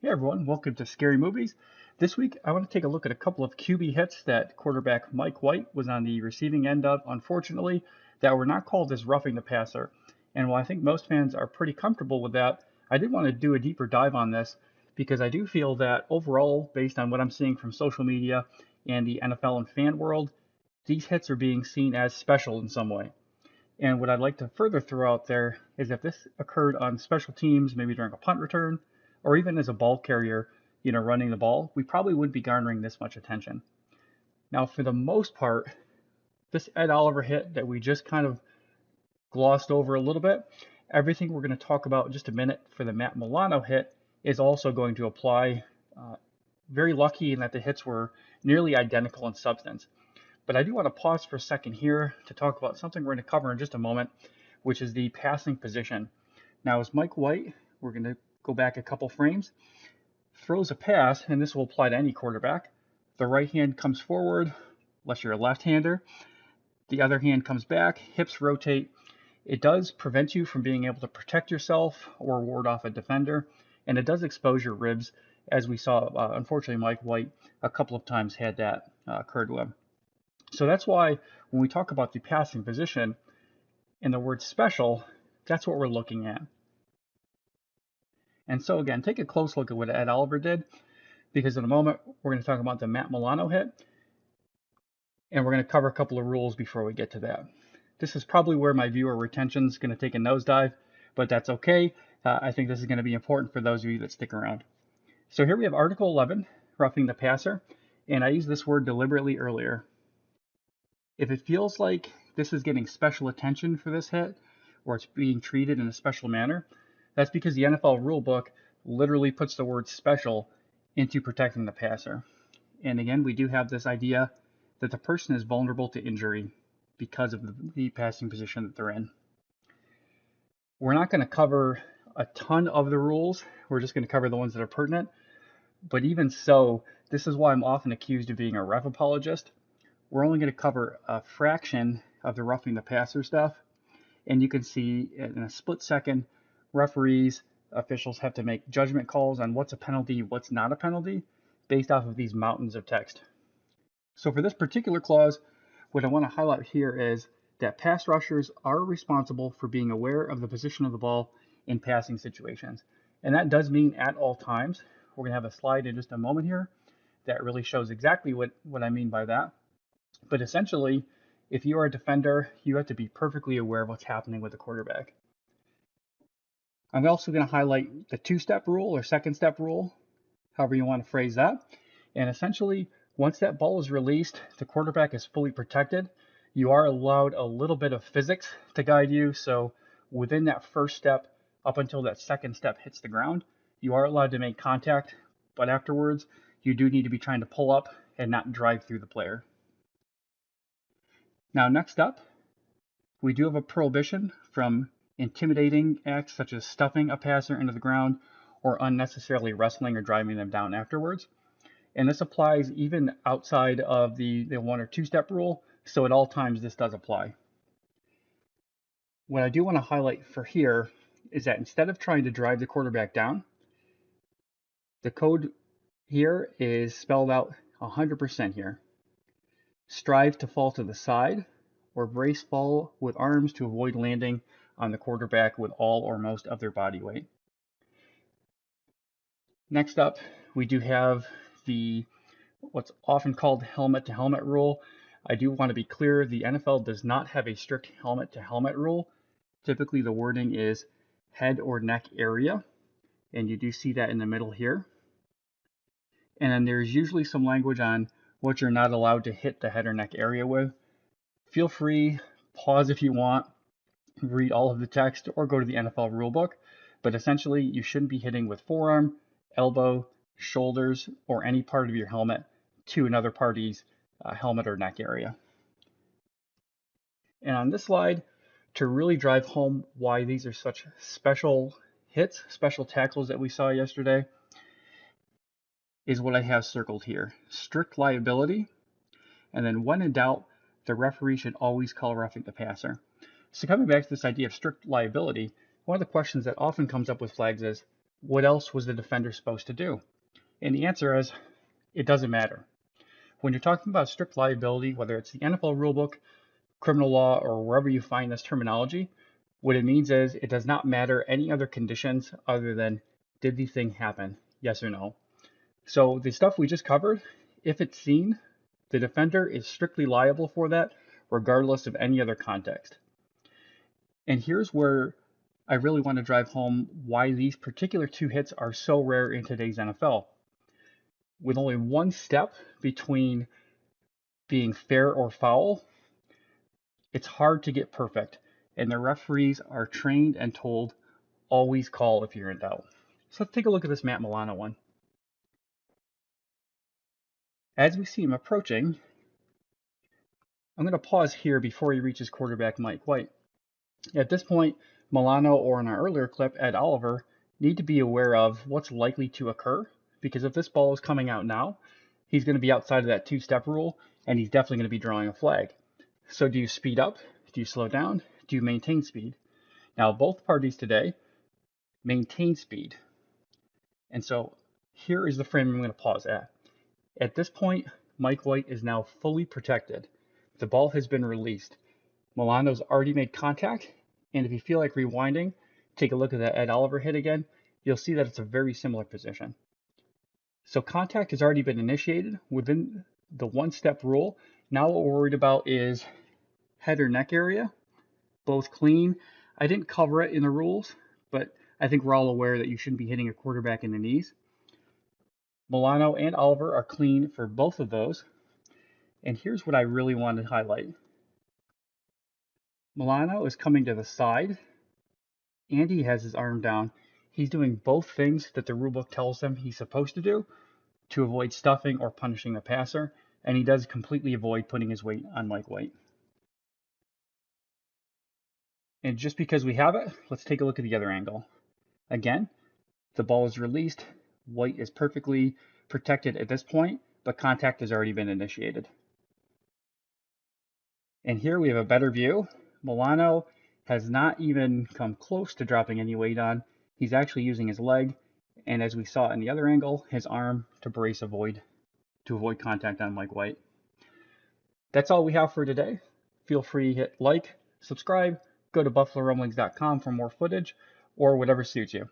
Hey everyone, welcome to Scary Movies. This week I want to take a look at a couple of QB hits that quarterback Mike White was on the receiving end of, unfortunately, that were not called as roughing the passer. And while I think most fans are pretty comfortable with that, I did want to do a deeper dive on this because I do feel that overall, based on what I'm seeing from social media and the NFL and fan world, these hits are being seen as special in some way. And what I'd like to further throw out there is if this occurred on special teams, maybe during a punt return, or even as a ball carrier, running the ball, we probably wouldn't be garnering this much attention. Now, for the most part, this Ed Oliver hit that we just kind of glossed over a little bit, everything we're going to talk about in just a minute for the Matt Milano hit is also going to apply. Very lucky in that the hits were nearly identical in substance. But I do want to pause for a second here to talk about something we're going to cover in just a moment, which is the passing position. Now, as Mike White, we're going to go back a couple frames, throws a pass, and this will apply to any quarterback. The right hand comes forward, unless you're a left-hander. The other hand comes back, hips rotate. It does prevent you from being able to protect yourself or ward off a defender, and it does expose your ribs, as we saw, unfortunately, Mike White a couple of times had that occur to him. So that's why when we talk about the passing position and the word special, that's what we're looking at. And so again, take a close look at what Ed Oliver did, because in a moment we're going to talk about the Matt Milano hit, and we're going to cover a couple of rules before we get to that. This is probably where my viewer retention is going to take a nosedive, but that's okay. I think this is going to be important for those of you that stick around. So here we have Article 11, roughing the passer, and I used this word deliberately earlier. If it feels like this is getting special attention for this hit, or it's being treated in a special manner, that's because the NFL rulebook literally puts the word special into protecting the passer. And again, we do have this idea that the person is vulnerable to injury because of the passing position that they're in. We're not going to cover a ton of the rules. We're just going to cover the ones that are pertinent. But even so, this is why I'm often accused of being a ref apologist. We're only going to cover a fraction of the roughing the passer stuff. And you can see in a split second, referees, officials have to make judgment calls on what's a penalty, what's not a penalty, based off of these mountains of text. So for this particular clause, what I want to highlight here is that pass rushers are responsible for being aware of the position of the ball in passing situations. And that does mean at all times. We're going to have a slide in just a moment here that really shows exactly what I mean by that. But essentially, if you are a defender, you have to be perfectly aware of what's happening with the quarterback. I'm also going to highlight the two-step rule or second-step rule, however you want to phrase that. And essentially, once that ball is released, the quarterback is fully protected. You are allowed a little bit of physics to guide you. So within that first step, up until that second step hits the ground, you are allowed to make contact. But afterwards, you do need to be trying to pull up and not drive through the player. Now, next up, we do have a prohibition from intimidating acts such as stuffing a passer into the ground or unnecessarily wrestling or driving them down afterwards. And this applies even outside of the one or two step rule. So at all times, this does apply. What I do want to highlight for here is that instead of trying to drive the quarterback down, the code here is spelled out 100% here. Strive to fall to the side or brace fall with arms to avoid landing on the quarterback with all or most of their body weight. Next up, we do have what's often called helmet to helmet rule. I do want to be clear, the NFL does not have a strict helmet to helmet rule. Typically the wording is head or neck area, and you do see that in the middle here. And then there's usually some language on what you're not allowed to hit the head or neck area with. Feel free, pause if you want, read all of the text, or go to the NFL rulebook. But essentially, you shouldn't be hitting with forearm, elbow, shoulders, or any part of your helmet to another party's helmet or neck area. And on this slide, to really drive home why these are such special hits, special tackles that we saw yesterday, is what I have circled here. Strict liability, and then when in doubt, the referee should always call roughing the passer. So coming back to this idea of strict liability, one of the questions that often comes up with flags is, what else was the defender supposed to do? And the answer is, it doesn't matter. When you're talking about strict liability, whether it's the NFL rulebook, criminal law, or wherever you find this terminology, what it means is it does not matter any other conditions other than, did the thing happen? Yes or no? So the stuff we just covered, if it's seen, the defender is strictly liable for that, regardless of any other context. And here's where I really want to drive home why these particular two hits are so rare in today's NFL. With only one step between being fair or foul, it's hard to get perfect, and the referees are trained and told, always call if you're in doubt. So let's take a look at this Matt Milano one. As we see him approaching, I'm going to pause here before he reaches quarterback Mike White. At this point, Milano, or in our earlier clip, Ed Oliver, need to be aware of what's likely to occur, because if this ball is coming out now, he's going to be outside of that two-step rule, and he's definitely going to be drawing a flag. So do you speed up? Do you slow down? Do you maintain speed? Now, both parties today maintain speed. And so here is the frame I'm going to pause at. At this point, Mike White is now fully protected. The ball has been released. Milano's already made contact, and if you feel like rewinding, take a look at that Ed Oliver hit again, you'll see that it's a very similar position. So contact has already been initiated within the one-step rule. Now what we're worried about is head or neck area, both clean. I didn't cover it in the rules, but I think we're all aware that you shouldn't be hitting a quarterback in the knees. Milano and Oliver are clean for both of those. And here's what I really want to highlight. Milano is coming to the side, and he has his arm down. He's doing both things that the rulebook tells him he's supposed to do to avoid stuffing or punishing the passer, and he does completely avoid putting his weight on Mike White. And just because we have it, let's take a look at the other angle. Again, the ball is released. White is perfectly protected at this point, but contact has already been initiated. And here we have a better view. Milano has not even come close to dropping any weight on. He's actually using his leg, and as we saw in the other angle, his arm to avoid contact on Mike White. That's all we have for today. Feel free to hit like, subscribe, go to buffalorumblings.com for more footage, or whatever suits you.